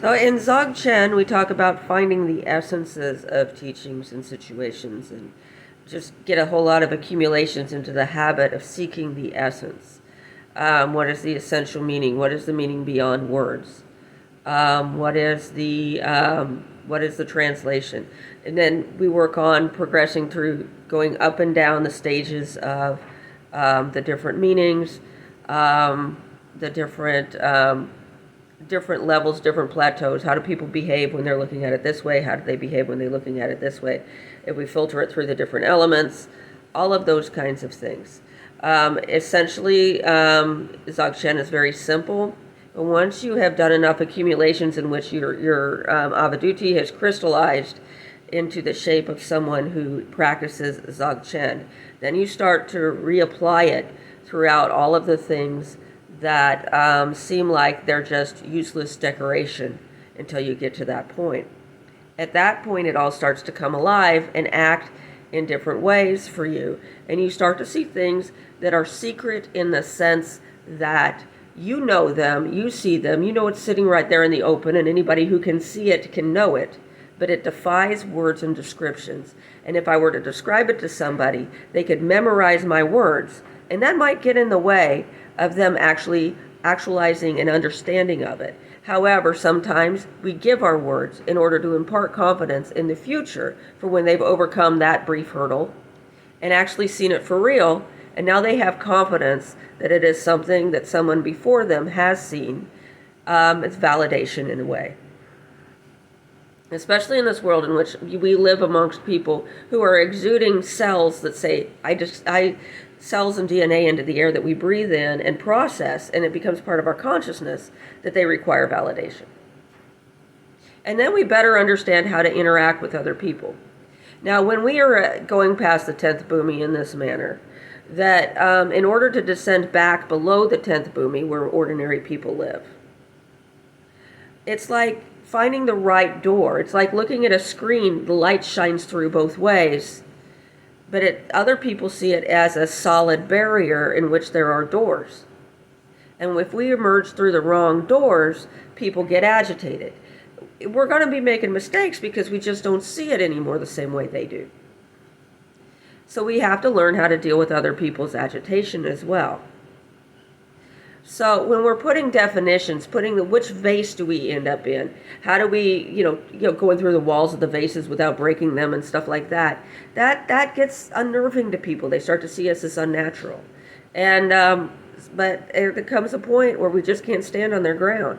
So in Dzogchen, we talk about finding the essences of teachings and situations and just get a whole lot of accumulations into the habit of seeking the essence. What is the essential meaning? What is the meaning beyond words? What is the translation? And then we work on progressing through going up and down the stages of the different meanings, the different levels, different plateaus. How do people behave when they're looking at it this way? How do they behave when they're looking at it this way? If we filter it through the different elements, all of those kinds of things. Essentially, Dzogchen is very simple. But once you have done enough accumulations in which your Avaduti has crystallized into the shape of someone who practices Dzogchen, then you start to reapply it throughout all of the things that seem like they're just useless decoration until you get to that point. At that point, it all starts to come alive and act in different ways for you. And you start to see things that are secret in the sense that you know them, you see them, you know it's sitting right there in the open, and anybody who can see it can know it. But it defies words and descriptions. And if I were to describe it to somebody, they could memorize my words, and that might get in the way of them actually actualizing an understanding of it. However, sometimes we give our words in order to impart confidence in the future for when they've overcome that brief hurdle and actually seen it for real, and now they have confidence that it is something that someone before them has seen. It's validation in a way. Especially in this world in which we live amongst people who are exuding cells that say, cells and DNA into the air that we breathe in and process, and it becomes part of our consciousness, that they require validation. And then we better understand how to interact with other people. Now, when we are going past the 10th bhumi in this manner, that in order to descend back below the 10th bhumi where ordinary people live, it's like finding the right door. It's like looking at a screen, the light shines through both ways, but other people see it as a solid barrier in which there are doors. And if we emerge through the wrong doors, people get agitated. We're going to be making mistakes because we just don't see it anymore the same way they do. So we have to learn how to deal with other people's agitation as well. So when we're putting definitions, which vase do we end up in? How do we, going through the walls of the vases without breaking them and stuff like that? That gets unnerving to people. They start to see us as unnatural. And but there comes a point where we just can't stand on their ground.